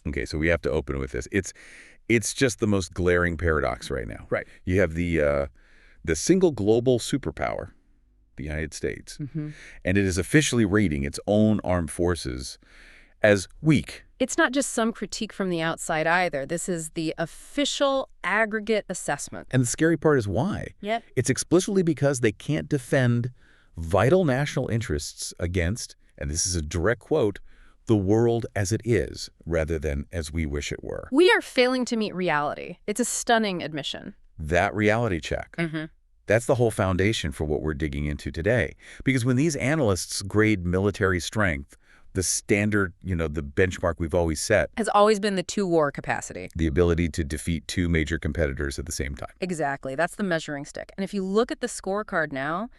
Okay, so we have to open with this. It's just the most glaring paradox right now. Right. You have the single global superpower, the United States, and it is officially rating its own armed forces as weak. It's not just some critique from the outside either. This is the official aggregate assessment. And the scary part is why. Yep. It's explicitly because they can't defend vital national interests against, and this is a direct quote, the world as it is, rather than as we wish it were. We are failing to meet reality. It's a stunning admission. That reality check. That's the whole foundation for what we're digging into today. Because when these analysts grade military strength, the standard, the benchmark we've always set, Has always been the two-war capacity. the ability to defeat two major competitors at the same time. Exactly. That's the measuring stick. And if you look at the scorecard now,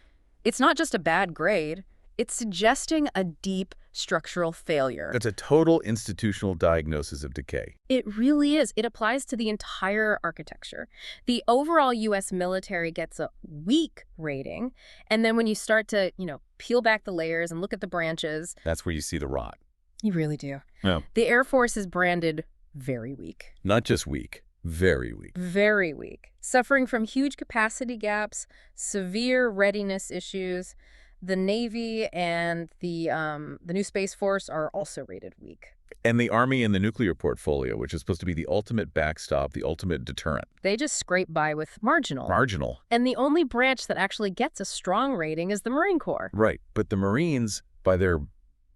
it's not just a bad grade. It's suggesting a deep structural failure. That's a total institutional diagnosis of decay. It really is. It applies to the entire architecture. The overall U.S. military gets a weak rating, and then when you start to, peel back the layers and look at the branches, That's where you see the rot. you really do. Yeah. The Air Force is branded very weak. Not just weak, very weak. Very weak. Suffering from huge capacity gaps, severe readiness issues. The Navy and the new Space Force are also rated weak. And the Army and the nuclear portfolio, which is supposed to be the ultimate backstop, the ultimate deterrent. They just scrape by with marginal. Marginal. And the only branch that actually gets a strong rating is the Marine Corps. Right. But the Marines, by their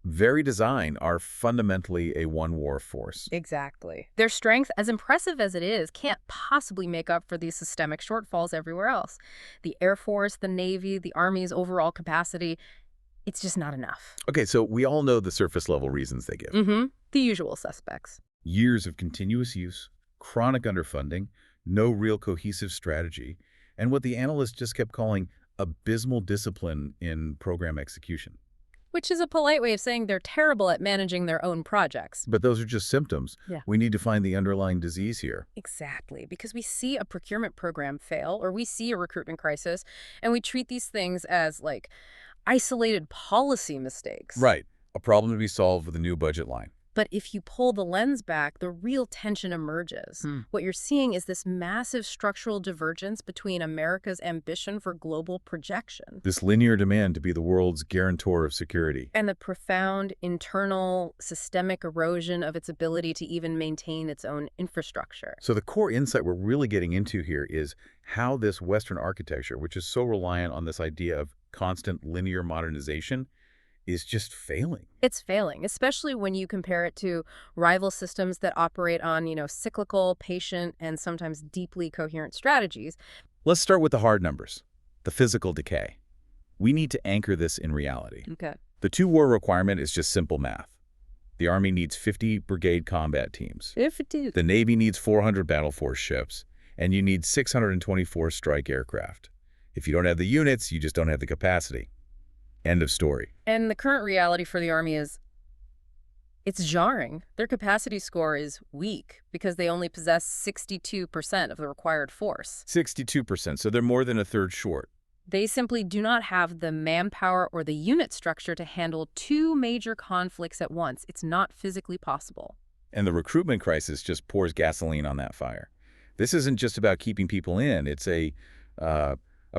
very design, are fundamentally a one-war force. Exactly. Their strength, as impressive as it is, can't possibly make up for these systemic shortfalls everywhere else. The Air Force, the Navy, the Army's overall capacity, it's just not enough. Okay, so we all know the surface-level reasons they give. The usual suspects. Years of continuous use, chronic underfunding, no real cohesive strategy, and what the analysts just kept calling abysmal discipline in program execution. Which is a polite way of saying they're terrible at managing their own projects. But those are just symptoms. Yeah. We need to find the underlying disease here. Exactly, because we see a procurement program fail or we see a recruitment crisis, and we treat these things as, isolated policy mistakes. Right. A problem to be solved with a new budget line. But if you pull the lens back, the real tension emerges. What you're seeing is this massive structural divergence between America's ambition for global projection This linear demand to be the world's guarantor of security. and the profound internal systemic erosion of its ability to even maintain its own infrastructure. So the core insight we're really getting into here is how this Western architecture, which is so reliant on this idea of constant linear modernization, is just failing. It's failing, especially when you compare it to rival systems that operate on, cyclical, patient, and sometimes deeply coherent strategies. Let's start with the hard numbers, the physical decay. We need to anchor this in reality. Okay. The two-war requirement is just simple math. The Army needs 50 brigade combat teams. 50. The Navy needs 400 battle force ships, and you need 624 strike aircraft. If you don't have the units, you just don't have the capacity. End of story. And the current reality for the Army is, it's jarring. Their capacity score is weak because they only possess 62% of the required force. 62%, so they're more than a third short. They simply do not have the manpower or the unit structure to handle two major conflicts at once. It's not physically possible. And the recruitment crisis just pours gasoline on that fire. This isn't just about keeping people in. It's a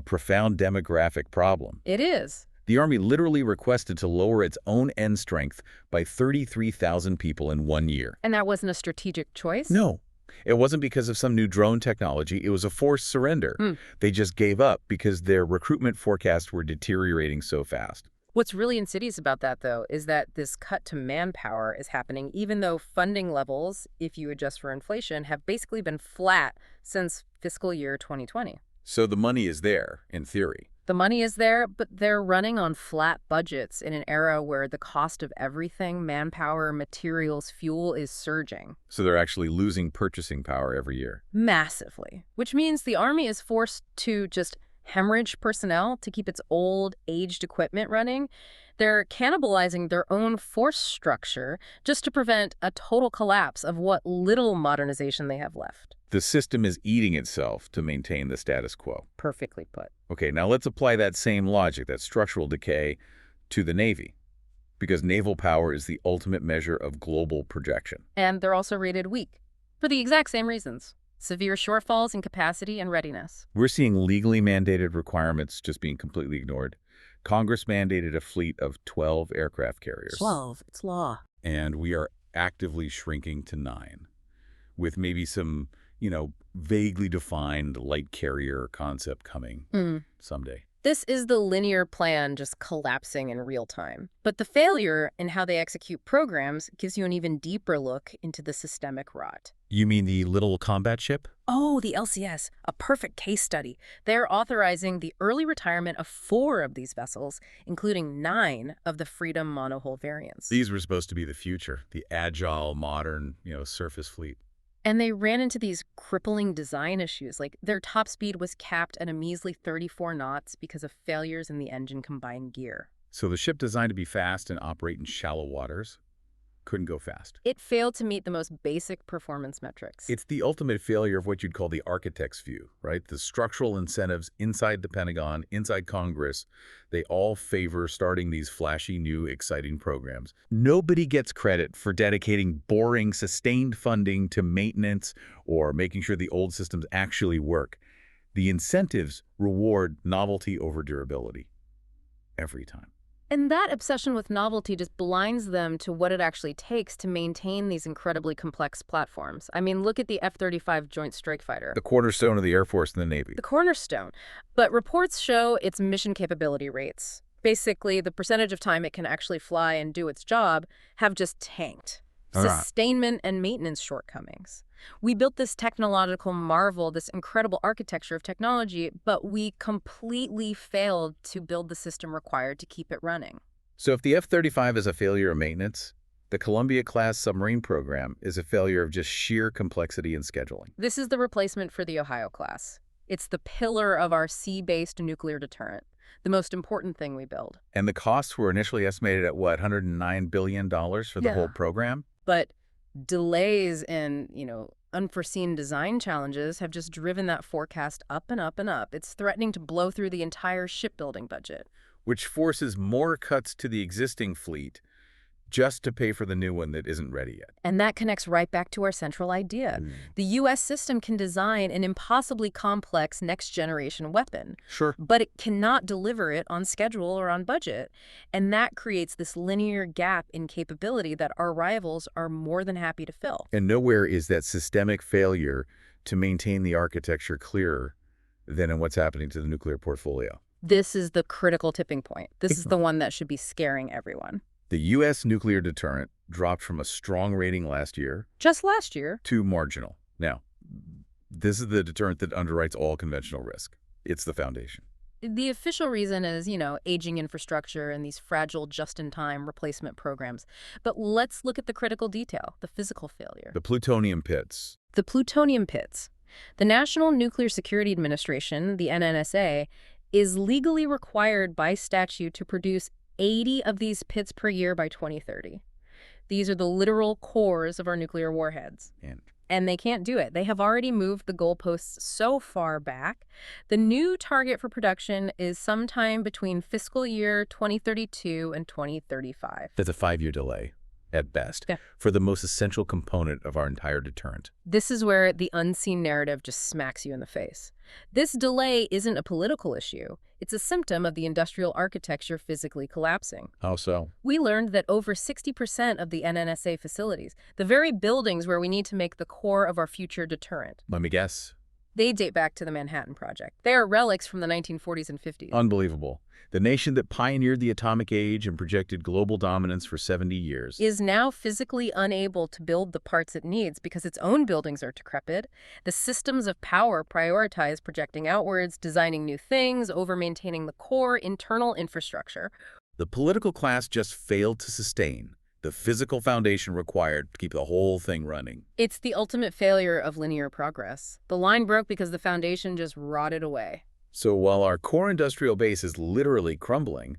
profound demographic problem. It is. The Army literally requested to lower its own end strength by 33,000 people in 1 year. And that wasn't a strategic choice? No, it wasn't because of some new drone technology. It was a forced surrender. They just gave up because their recruitment forecasts were deteriorating so fast. What's really insidious about that, though, is that this cut to manpower is happening even though funding levels, if you adjust for inflation, have basically been flat since fiscal year 2020. So the money is there, in theory. The money is there, but they're running on flat budgets in an era where the cost of everything, manpower, materials, fuel, is surging. So they're actually losing purchasing power every year. Massively. Which means the Army is forced to just hemorrhage personnel to keep its old, aged equipment running. They're cannibalizing their own force structure just to prevent a total collapse of what little modernization they have left. The system is eating itself to maintain the status quo. Perfectly put. Okay, now let's apply that same logic, that structural decay, to the Navy. because naval power is the ultimate measure of global projection. And they're also rated weak, for the exact same reasons. Severe shortfalls in capacity and readiness. We're seeing legally mandated requirements just being completely ignored. Congress mandated a fleet of 12 aircraft carriers. 12, it's law. And we are actively shrinking to 9, with maybe some, vaguely defined light carrier concept coming someday. This is the linear plan just collapsing in real time. But the failure in how they execute programs gives you an even deeper look into the systemic rot. You mean the little combat ship? Oh, the LCS, a perfect case study. They're authorizing the early retirement of 4 of these vessels, including 9 of the Freedom monohull variants. These were supposed to be the future, the agile, modern, surface fleet. And they ran into these crippling design issues, like their top speed was capped at a measly 34 knots because of failures in the engine combined gear. So the ship designed to be fast and operate in shallow waters couldn't go fast. It failed to meet the most basic performance metrics. It's the ultimate failure of what you'd call the architect's view, right? The structural incentives inside the Pentagon, inside Congress, they all favor starting these flashy, new, exciting programs. Nobody gets credit for dedicating boring, sustained funding to maintenance or making sure the old systems actually work. The incentives reward novelty over durability every time. And that obsession with novelty just blinds them to what it actually takes to maintain these incredibly complex platforms. I mean, look at the F-35 Joint Strike Fighter. The cornerstone of the Air Force and the Navy. The cornerstone. But reports show its mission capability rates. Basically, the percentage of time it can actually fly and do its job have just tanked. Sustainment and maintenance shortcomings. We built this technological marvel, this incredible architecture of technology, but we completely failed to build the system required to keep it running. So if the F-35 is a failure of maintenance, the Columbia-class submarine program is a failure of just sheer complexity and scheduling. This is the replacement for the Ohio-class. It's the pillar of our sea-based nuclear deterrent, the most important thing we build. And the costs were initially estimated at, what, $109 billion for the whole program? But delays and, unforeseen design challenges have just driven that forecast up and up and up. It's threatening to blow through the entire shipbuilding budget. Which forces more cuts to the existing fleet just to pay for the new one that isn't ready yet. And that connects right back to our central idea. The U.S. system can design an impossibly complex next-generation weapon. Sure. But it cannot deliver it on schedule or on budget. And that creates this linear gap in capability that our rivals are more than happy to fill. And nowhere is that systemic failure to maintain the architecture clearer than in what's happening to the nuclear portfolio. This is the critical tipping point. This is the one that should be scaring everyone. The U.S. nuclear deterrent dropped from a strong rating last year. Just last year. To marginal. Now, this is the deterrent that underwrites all conventional risk. It's the foundation. The official reason is, aging infrastructure and these fragile just-in-time replacement programs. But let's look at the critical detail, the physical failure. The plutonium pits. The plutonium pits. The National Nuclear Security Administration, the NNSA, is legally required by statute to produce 80 of these pits per year by 2030. These are the literal cores of our nuclear warheads. And they can't do it. They have already moved the goalposts so far back. The new target for production is sometime between fiscal year 2032 and 2035. That's a 5-year delay, at best, for the most essential component of our entire deterrent. This is where the unseen narrative just smacks you in the face. This delay isn't a political issue. It's a symptom of the industrial architecture physically collapsing. How so? We learned that over 60% of the NNSA facilities, the very buildings where we need to make the core of our future deterrent, Let me guess. they date back to the Manhattan Project. They are relics from the 1940s and 50s. Unbelievable. The nation that pioneered the atomic age and projected global dominance for 70 years. Is now physically unable to build the parts it needs because its own buildings are decrepit. The systems of power prioritize projecting outwards, designing new things, over maintaining the core internal infrastructure. The political class just failed to sustain the physical foundation required to keep the whole thing running. It's the ultimate failure of linear progress. The line broke because the foundation just rotted away. So while our core industrial base is literally crumbling,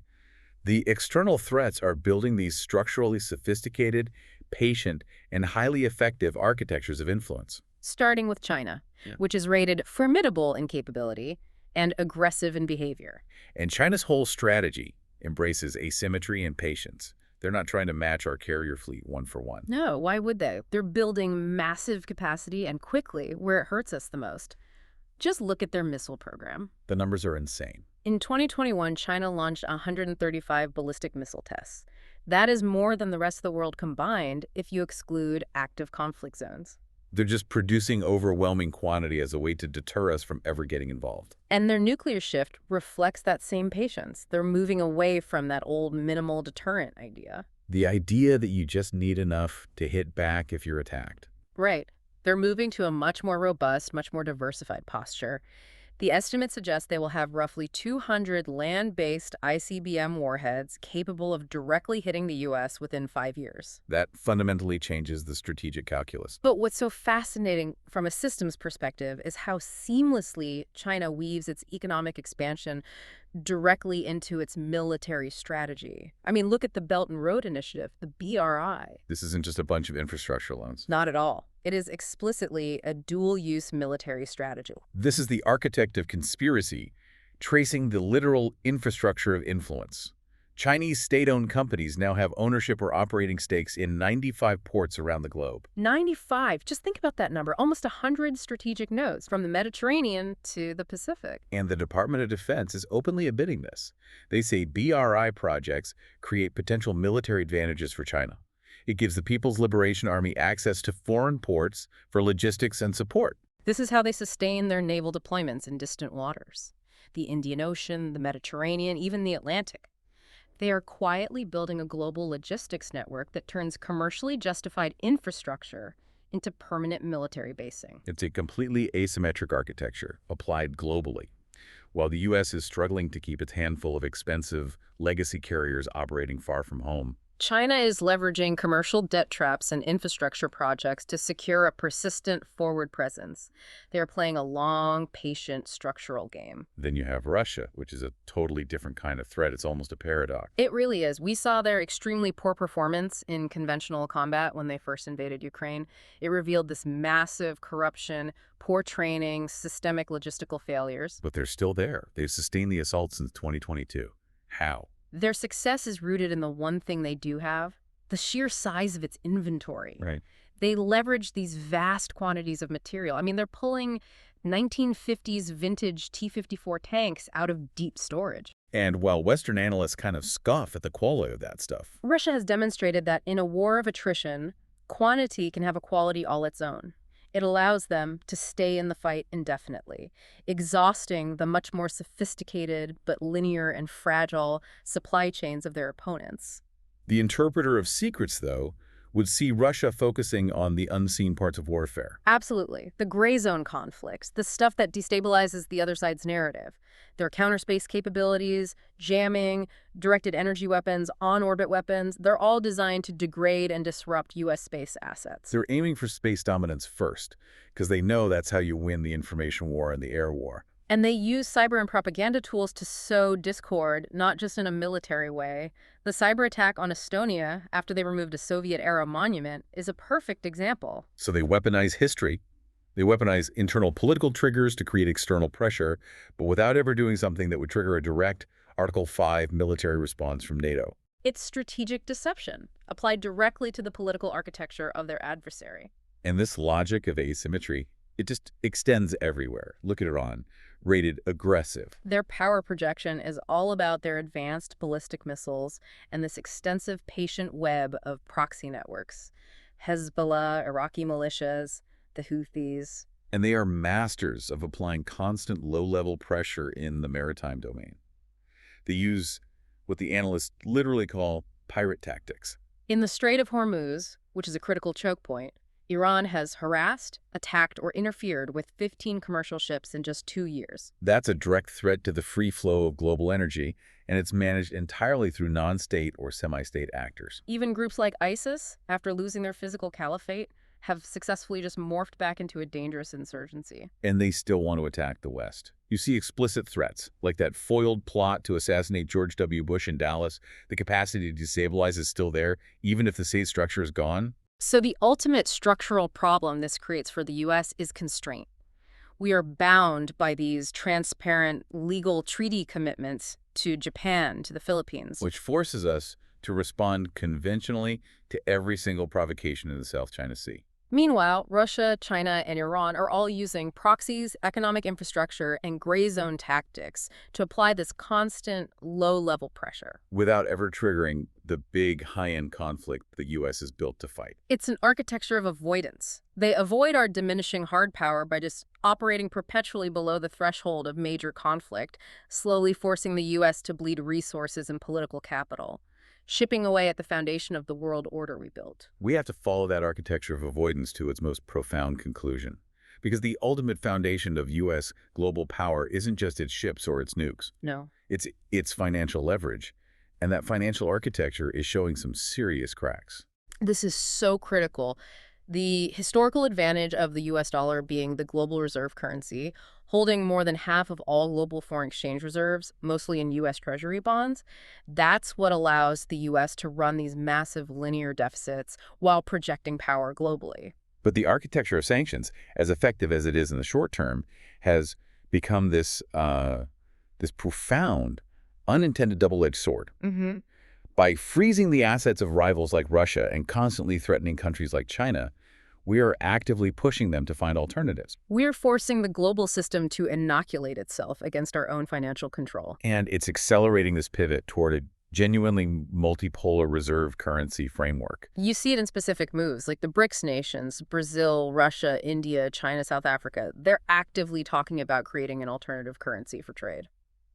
the external threats are building these structurally sophisticated, patient, and highly effective architectures of influence. Starting with China, which is rated formidable in capability and aggressive in behavior. And China's whole strategy embraces asymmetry and patience, They're not trying to match our carrier fleet one for one. No, why would they? They're building massive capacity and quickly where it hurts us the most. Just look at their missile program. The numbers are insane. In 2021, China launched 135 ballistic missile tests. That is more than the rest of the world combined if you exclude active conflict zones. They're just producing overwhelming quantity as a way to deter us from ever getting involved. And their nuclear shift reflects that same patience. They're moving away from that old minimal deterrent idea. The idea that you just need enough to hit back if you're attacked. Right. They're moving to a much more robust, much more diversified posture. The estimates suggest they will have roughly 200 land-based ICBM warheads capable of directly hitting the U.S. within 5 years. That fundamentally changes the strategic calculus. But what's so fascinating from a systems perspective is how seamlessly China weaves its economic expansion directly into its military strategy. I mean, look at the Belt and Road Initiative, the BRI. This isn't just a bunch of infrastructure loans. Not at all. It is explicitly a dual-use military strategy. This is the architect of conspiracy, tracing the literal infrastructure of influence. Chinese state-owned companies now have ownership or operating stakes in 95 ports around the globe. 95. Just think about that number. Almost 100 strategic nodes from the Mediterranean to the Pacific. And the Department of Defense is openly admitting this. They say BRI projects create potential military advantages for China. It gives the People's Liberation Army access to foreign ports for logistics and support. This is how they sustain their naval deployments in distant waters. The Indian Ocean, the Mediterranean, even the Atlantic. They are quietly building a global logistics network that turns commercially justified infrastructure into permanent military basing. It's a completely asymmetric architecture applied globally. While the U.S. is struggling to keep its handful of expensive legacy carriers operating far from home, China is leveraging commercial debt traps and infrastructure projects to secure a persistent forward presence. They are playing a long, patient, structural game. then you have Russia, which is a totally different kind of threat. It's almost a paradox. It really is. We saw their extremely poor performance in conventional combat when they first invaded Ukraine. It revealed this massive corruption, poor training, systemic logistical failures. But they're still there. They've sustained the assault since 2022. How? Their success is rooted in the one thing they do have, the sheer size of its inventory. Right. They leverage these vast quantities of material. I mean, they're pulling 1950s vintage T-54 tanks out of deep storage. And while Western analysts kind of scoff at the quality of that stuff, Russia has demonstrated that in a war of attrition, quantity can have a quality all its own. It allows them to stay in the fight indefinitely, exhausting the much more sophisticated but linear and fragile supply chains of their opponents. the interpreter of secrets, though, would see Russia focusing on the unseen parts of warfare. Absolutely. The gray zone conflicts, the stuff that destabilizes the other side's narrative. Their counterspace capabilities, jamming, directed energy weapons, on-orbit weapons, they're all designed to degrade and disrupt U.S. space assets. They're aiming for space dominance first, because they know that's how you win the information war and the air war. And they use cyber and propaganda tools to sow discord, not just in a military way. The cyber attack on Estonia, after they removed a Soviet-era monument, is a perfect example. So they weaponize history. They weaponize internal political triggers to create external pressure, but without ever doing something that would trigger a direct Article 5 military response from NATO. It's strategic deception, applied directly to the political architecture of their adversary. And this logic of asymmetry, it just extends everywhere. Look at Iran, rated aggressive. Their power projection is all about their advanced ballistic missiles and this extensive patient web of proxy networks. Hezbollah, Iraqi militias, the Houthis. And they are masters of applying constant low-level pressure in the maritime domain. They use what the analysts literally call pirate tactics. In the Strait of Hormuz, which is a critical choke point, Iran has harassed, attacked, or interfered with 15 commercial ships in just 2 years. That's a direct threat to the free flow of global energy, and it's managed entirely through non-state or semi-state actors. Even groups like ISIS, after losing their physical caliphate, have successfully just morphed back into a dangerous insurgency. And they still want to attack the West. You see explicit threats, like that foiled plot to assassinate George W. Bush in Dallas. The capacity to destabilize is still there, even if the state structure is gone. So the ultimate structural problem this creates for the U.S. is constraint. We are bound by these transparent legal treaty commitments to Japan, to the Philippines. Which forces us to respond conventionally to every single provocation in the South China Sea. Meanwhile, Russia, China, and Iran are all using proxies, economic infrastructure, and gray zone tactics to apply this constant low-level pressure. Without ever triggering the big high-end conflict the U.S. is built to fight. It's an architecture of avoidance. They avoid our diminishing hard power by just operating perpetually below the threshold of major conflict, slowly forcing the U.S. to bleed resources and political capital, chipping away at the foundation of the world order we built. We have to follow that architecture of avoidance to its most profound conclusion. Because the ultimate foundation of U.S. global power isn't just its ships or its nukes. No. It's its financial leverage. And that financial architecture is showing some serious cracks. This is so critical. The historical advantage of the U.S. dollar being the global reserve currency, holding more than half of all global foreign exchange reserves, mostly in U.S. Treasury bonds, that's what allows the U.S. to run these massive linear deficits while projecting power globally. But the architecture of sanctions, as effective as it is in the short term, has become this profound, unintended double-edged sword. Mm-hmm. By freezing the assets of rivals like Russia and constantly threatening countries like China, we are actively pushing them to find alternatives. We're forcing the global system to inoculate itself against our own financial control. And it's accelerating this pivot toward a genuinely multipolar reserve currency framework. You see it in specific moves, like the BRICS nations, Brazil, Russia, India, China, South Africa. They're actively talking about creating an alternative currency for trade.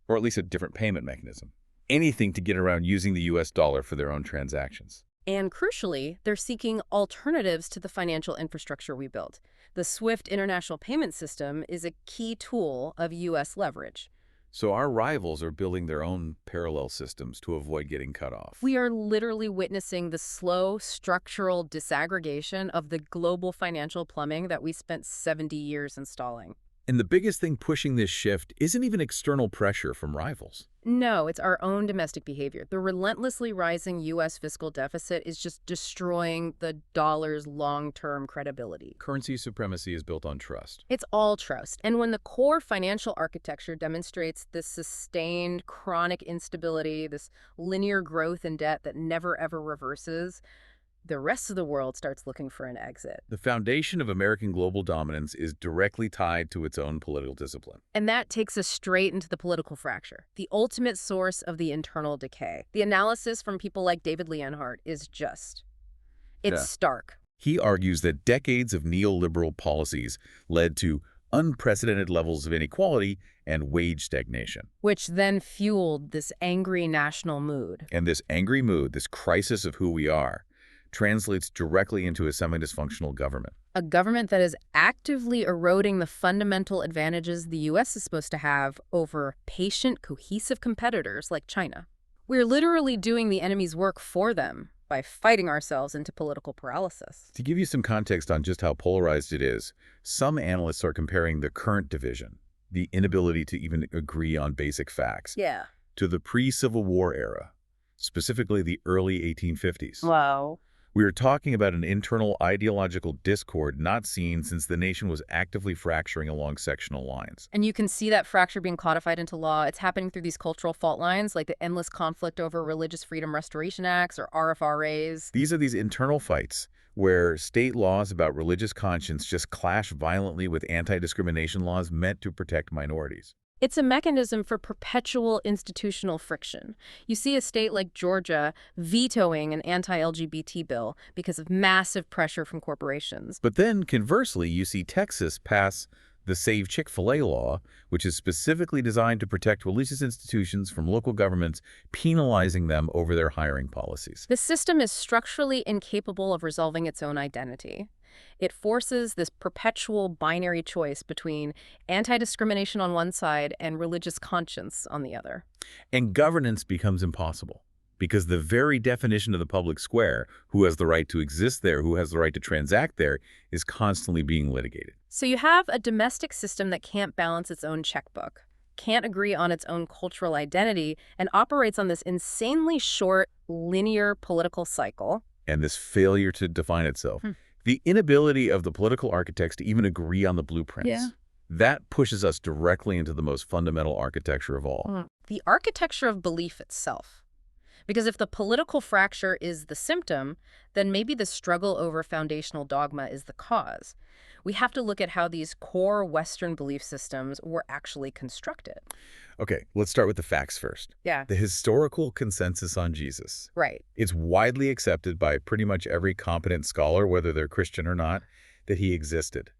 Or at least a different payment mechanism. Anything to get around using the U.S. dollar for their own transactions. And crucially, they're seeking alternatives to the financial infrastructure we built. The SWIFT international payment system is a key tool of U.S. leverage. So our rivals are building their own parallel systems to avoid getting cut off. We are literally witnessing the slow structural disaggregation of the global financial plumbing that we spent 70 years installing. And the biggest thing pushing this shift isn't even external pressure from rivals. No, it's our own domestic behavior. The relentlessly rising U.S. fiscal deficit is just destroying the dollar's long-term credibility. Currency supremacy is built on trust. It's all trust. And when the core financial architecture demonstrates this sustained chronic instability, this linear growth in debt that never ever reverses, the rest of the world starts looking for an exit. The foundation of American global dominance is directly tied to its own political discipline. And that takes us straight into the political fracture, the ultimate source of the internal decay. The analysis from people like David Leonhardt is it's stark. He argues that decades of neoliberal policies led to unprecedented levels of inequality and wage stagnation. Which then fueled this angry national mood. And this angry mood, this crisis of who we are, translates directly into a semi-dysfunctional government. A government that is actively eroding the fundamental advantages the U.S. is supposed to have over patient, cohesive competitors like China. We're literally doing the enemy's work for them by fighting ourselves into political paralysis. To give you some context on just how polarized it is, some analysts are comparing the current division, the inability to even agree on basic facts, to the pre-Civil War era, specifically the early 1850s. Wow. We are talking about an internal ideological discord not seen since the nation was actively fracturing along sectional lines. And you can see that fracture being codified into law. It's happening through these cultural fault lines, like the endless conflict over Religious Freedom Restoration Acts or RFRAs. These are these internal fights where state laws about religious conscience just clash violently with anti-discrimination laws meant to protect minorities. It's a mechanism for perpetual institutional friction. You see a state like Georgia vetoing an anti-LGBT bill because of massive pressure from corporations. But then, conversely, you see Texas pass the Save Chick-fil-A law, which is specifically designed to protect religious institutions from local governments, penalizing them over their hiring policies. The system is structurally incapable of resolving its own identity. It forces this perpetual binary choice between anti-discrimination on one side and religious conscience on the other. And governance becomes impossible because the very definition of the public square, who has the right to exist there, who has the right to transact there, is constantly being litigated. So you have a domestic system that can't balance its own checkbook, can't agree on its own cultural identity, and operates on this insanely short, linear political cycle. And this failure to define itself. The inability of the political architects to even agree on the blueprints. That pushes us directly into the most fundamental architecture of all. The architecture of belief itself. Because if the political fracture is the symptom, then maybe the struggle over foundational dogma is the cause. We have to look at how these core Western belief systems were actually constructed. Okay, let's start with the facts first. Yeah, The historical consensus on Jesus. right. It's widely accepted by pretty much every competent scholar, whether they're Christian or not, that he existed.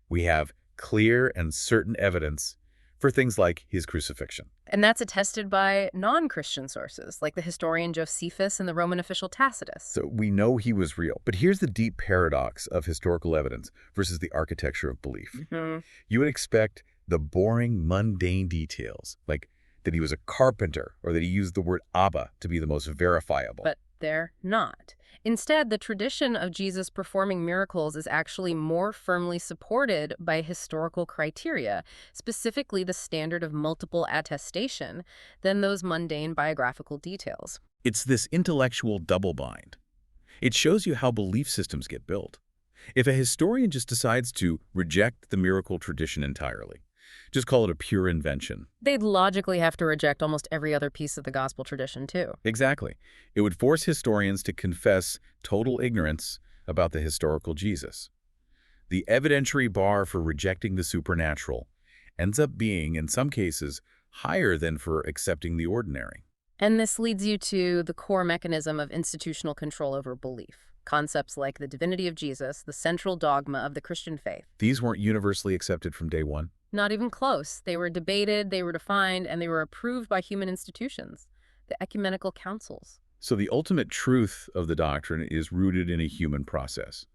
We have clear and certain evidence for things like his crucifixion. And that's attested by non-Christian sources, like the historian Josephus and the Roman official Tacitus. So we know he was real. But here's the deep paradox of historical evidence versus the architecture of belief. Hmm. You would expect the boring, mundane details, like that he was a carpenter or that he used the word Abba, to be the most verifiable. But they're not. Instead, the tradition of Jesus performing miracles is actually more firmly supported by historical criteria, specifically the standard of multiple attestation, than those mundane biographical details. It's this intellectual double-bind. It shows you how belief systems get built. If a historian just decides to reject the miracle tradition entirely, just call it a pure invention. They'd logically have to reject almost every other piece of the gospel tradition, too. Exactly. It would force historians to confess total ignorance about the historical Jesus. The evidentiary bar for rejecting the supernatural ends up being, in some cases, higher than for accepting the ordinary. And this leads you to the core mechanism of institutional control over belief. Concepts like the divinity of Jesus, the central dogma of the Christian faith. These weren't universally accepted from day one. Not even close. They were debated, they were defined, and they were approved by human institutions, the ecumenical councils. So the ultimate truth of the doctrine is rooted in a human process.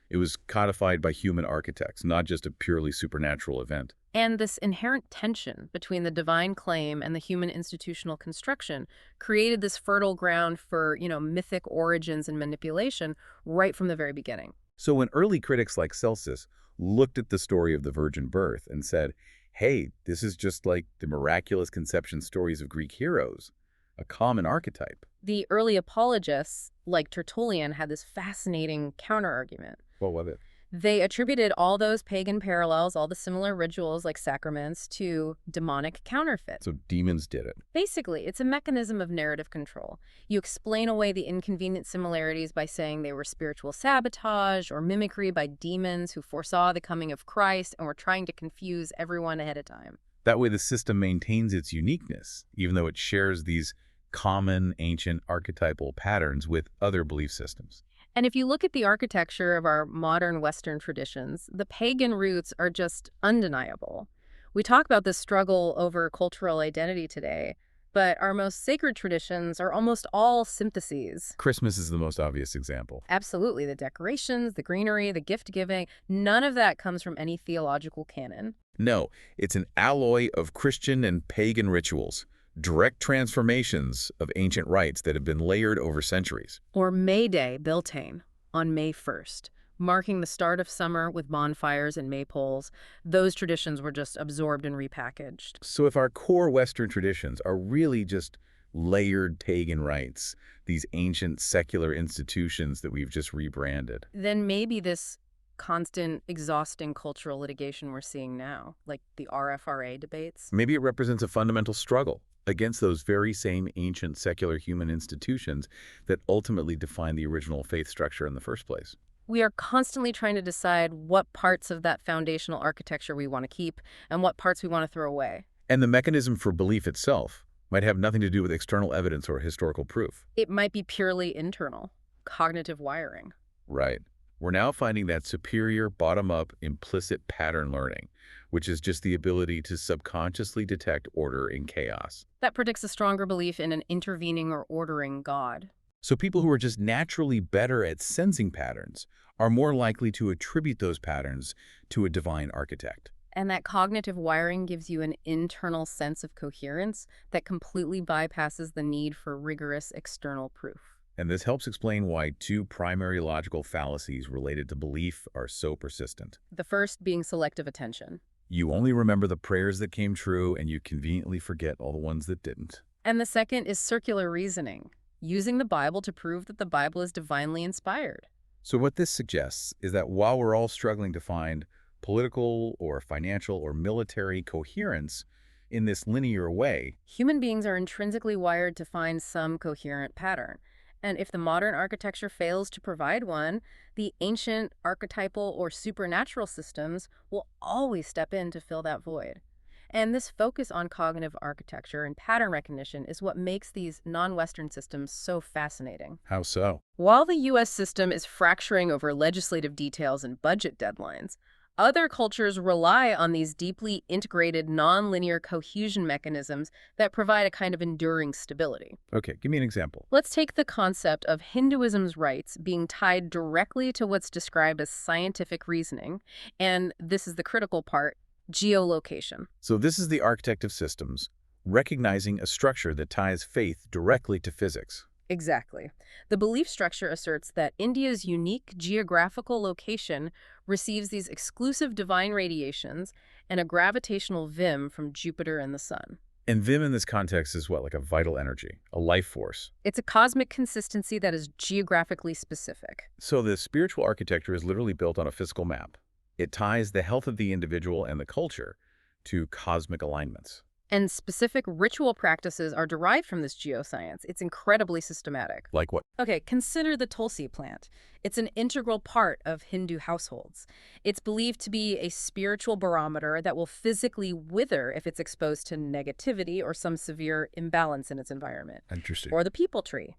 It was codified by human architects, not just a purely supernatural event. And this inherent tension between the divine claim and the human institutional construction created this fertile ground for, mythic origins and manipulation right from the very beginning. So when early critics like Celsus looked at the story of the virgin birth and said, hey, this is just like the miraculous conception stories of Greek heroes, a common archetype. The early apologists, like Tertullian, had this fascinating counterargument. What was it? They attributed all those pagan parallels, all the similar rituals like sacraments, to demonic counterfeits. So demons did it. Basically, it's a mechanism of narrative control. You explain away the inconvenient similarities by saying they were spiritual sabotage or mimicry by demons who foresaw the coming of Christ and were trying to confuse everyone ahead of time. That way the system maintains its uniqueness, even though it shares these common ancient archetypal patterns with other belief systems. And if you look at the architecture of our modern Western traditions, the pagan roots are just undeniable. We talk about this struggle over cultural identity today, but our most sacred traditions are almost all syntheses. Christmas is the most obvious example. Absolutely. The decorations, the greenery, the gift giving, none of that comes from any theological canon. No, it's an alloy of Christian and pagan rituals, direct transformations of ancient rites that have been layered over centuries. Or May Day, Beltane, on May 1st, marking the start of summer with bonfires and maypoles. Those traditions were just absorbed and repackaged. So if our core Western traditions are really just layered pagan rites, these ancient secular institutions that we've just rebranded, Then maybe this constant, exhausting cultural litigation we're seeing now, like the RFRA debates. maybe it represents a fundamental struggle against those very same ancient secular human institutions that ultimately define the original faith structure in the first place. We are constantly trying to decide what parts of that foundational architecture we want to keep and what parts we want to throw away. And the mechanism for belief itself might have nothing to do with external evidence or historical proof. It might be purely internal, cognitive wiring. Right. We're now finding that superior bottom-up implicit pattern learning, which is just the ability to subconsciously detect order in chaos. That predicts a stronger belief in an intervening or ordering God. So people who are just naturally better at sensing patterns are more likely to attribute those patterns to a divine architect. And that cognitive wiring gives you an internal sense of coherence that completely bypasses the need for rigorous external proof. And this helps explain why two primary logical fallacies related to belief are so persistent. The first being selective attention. You only remember the prayers that came true, and you conveniently forget all the ones that didn't. And the second is circular reasoning, using the Bible to prove that the Bible is divinely inspired. So what this suggests is that while we're all struggling to find political or financial or military coherence in this linear way. Human beings are intrinsically wired to find some coherent pattern. And if the modern architecture fails to provide one, the ancient archetypal or supernatural systems will always step in to fill that void. And this focus on cognitive architecture and pattern recognition is what makes these non-Western systems so fascinating. How so? While the U.S. system is fracturing over legislative details and budget deadlines, other cultures rely on these deeply integrated nonlinear cohesion mechanisms that provide a kind of enduring stability. Okay, give me an example. Let's take the concept of Hinduism's rites being tied directly to what's described as scientific reasoning, and this is the critical part, geolocation. So this is the architect of systems, recognizing a structure that ties faith directly to physics. Exactly. The belief structure asserts that India's unique geographical location receives these exclusive divine radiations and a gravitational vim from Jupiter and the Sun. And Vim in this context is what, like a vital energy, a life force. It's a cosmic consistency that is geographically specific. So the spiritual architecture is literally built on a physical map. It ties the health of the individual and the culture to cosmic alignments. And specific ritual practices are derived from this geoscience. It's incredibly systematic. Like what? Okay, consider the Tulsi plant. It's an integral part of Hindu households. It's believed to be a spiritual barometer that will physically wither if it's exposed to negativity or some severe imbalance in its environment. Interesting. Or the people tree.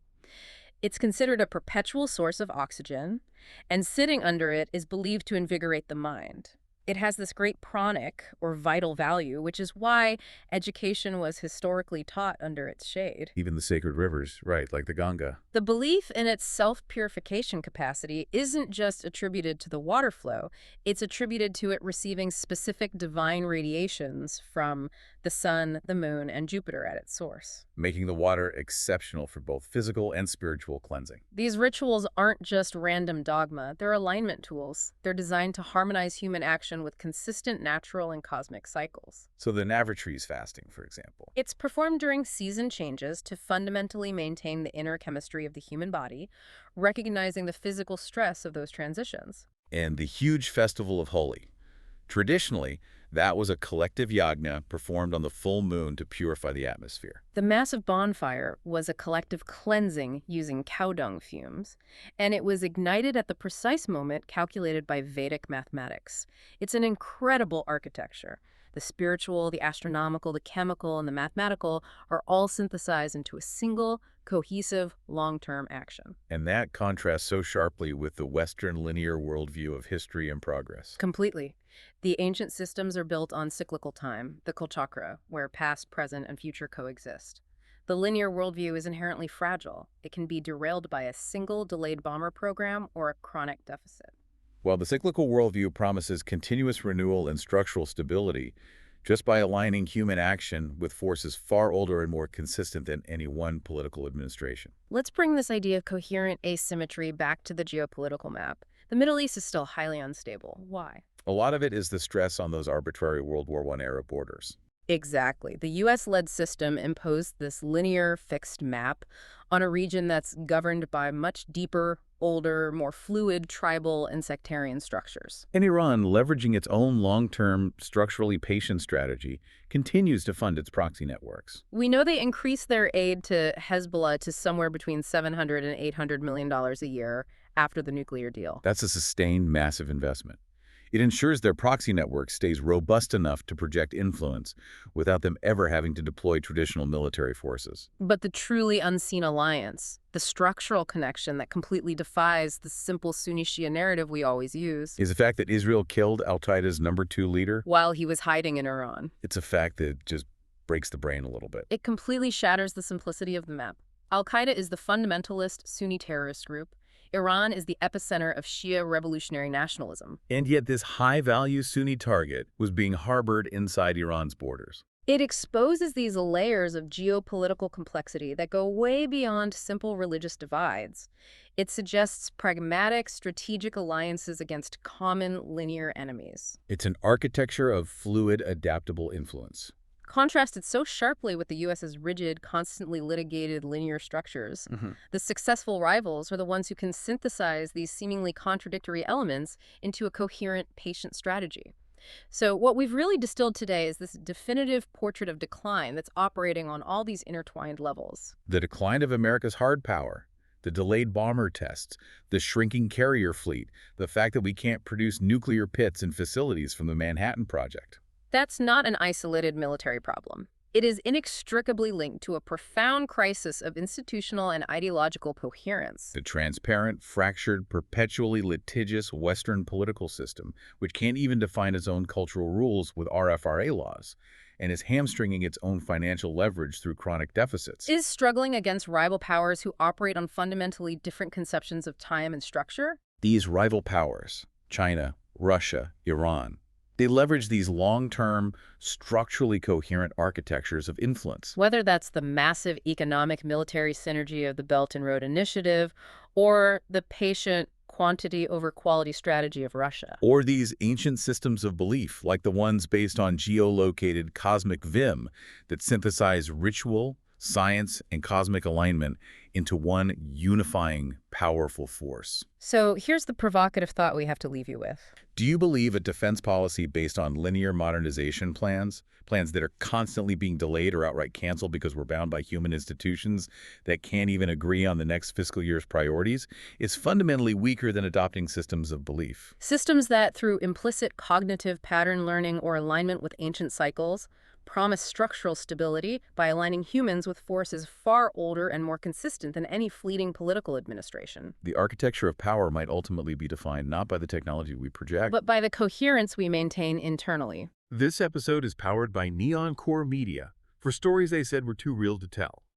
It's considered a perpetual source of oxygen, and sitting under it is believed to invigorate the mind. It has this great pranic, or vital value, which is why education was historically taught under its shade. Even the sacred rivers, right, like the Ganga. The belief in its self-purification capacity isn't just attributed to the water flow, it's attributed to it receiving specific divine radiations from the sun, the moon, and Jupiter at its source. Making the water exceptional for both physical and spiritual cleansing. These rituals aren't just random dogma, they're alignment tools. They're designed to harmonize human action with consistent natural and cosmic cycles. So the Navratris fasting, for example. It's performed during season changes to fundamentally maintain the inner chemistry of the human body, recognizing the physical stress of those transitions. And the huge festival of Holi. Traditionally, that was a collective yagna performed on the full moon to purify the atmosphere. The massive bonfire was a collective cleansing using cow dung fumes, and it was ignited at the precise moment calculated by Vedic mathematics. It's an incredible architecture. The spiritual, the astronomical, the chemical, and the mathematical are all synthesized into a single, cohesive, long-term action. And that contrasts so sharply with the Western linear worldview of history and progress. Completely. The ancient systems are built on cyclical time, the Kalchakra, where past, present, and future coexist. The linear worldview is inherently fragile. It can be derailed by a single delayed bomber program or a chronic deficit. While the cyclical worldview promises continuous renewal and structural stability, just by aligning human action with forces far older and more consistent than any one political administration. Let's bring this idea of coherent asymmetry back to the geopolitical map. The Middle East is still highly unstable. Why? A lot of it is the stress on those arbitrary World War I-era borders. Exactly. The U.S.-led system imposed this linear, fixed map on a region that's governed by much deeper, older, more fluid tribal and sectarian structures. And Iran, leveraging its own long-term, structurally patient strategy, continues to fund its proxy networks. We know they increased their aid to Hezbollah to somewhere between $700 and $800 million a year after the nuclear deal. That's a sustained, massive investment. It ensures their proxy network stays robust enough to project influence without them ever having to deploy traditional military forces. But the truly unseen alliance, the structural connection that completely defies the simple Sunni-Shia narrative we always use, Is the fact that Israel killed al-Qaeda's #2 leader? while he was hiding in Iran. It's a fact that just breaks the brain a little bit. It completely shatters the simplicity of the map. Al-Qaeda is the fundamentalist Sunni terrorist group. Iran is the epicenter of Shia revolutionary nationalism. And yet this high-value Sunni target was being harbored inside Iran's borders. It exposes these layers of geopolitical complexity that go way beyond simple religious divides. It suggests pragmatic, strategic alliances against common linear enemies. It's an architecture of fluid, adaptable influence. Contrasted so sharply with the U.S.'s rigid, constantly litigated linear structures, the successful rivals are the ones who can synthesize these seemingly contradictory elements into a coherent, patient strategy. So what we've really distilled today is this definitive portrait of decline that's operating on all these intertwined levels. The decline of America's hard power, the delayed bomber tests, the shrinking carrier fleet, the fact that we can't produce nuclear pits and facilities from the Manhattan Project. That's not an isolated military problem. It is inextricably linked to a profound crisis of institutional and ideological coherence. The transparent, fractured, perpetually litigious Western political system, which can't even define its own cultural rules with RFRA laws, and is hamstringing its own financial leverage through chronic deficits. Is struggling against rival powers who operate on fundamentally different conceptions of time and structure? These rival powers, China, Russia, Iran, they leverage these long-term, structurally coherent architectures of influence. Whether that's the massive economic military synergy of the Belt and Road Initiative or the patient quantity over quality strategy of Russia. Or these ancient systems of belief, like the ones based on geolocated cosmic vim that synthesize ritual, science, and cosmic alignment into one unifying, powerful force. So here's the provocative thought we have to leave you with. Do you believe a defense policy based on linear modernization plans that are constantly being delayed or outright canceled because we're bound by human institutions that can't even agree on the next fiscal year's priorities, is fundamentally weaker than adopting systems of belief? Systems that, through implicit cognitive pattern learning or alignment with ancient cycles, promise structural stability by aligning humans with forces far older and more consistent than any fleeting political administration. The architecture of power might ultimately be defined not by the technology we project, But by the coherence we maintain internally. This episode is powered by Neon Core Media for stories they said were too real to tell.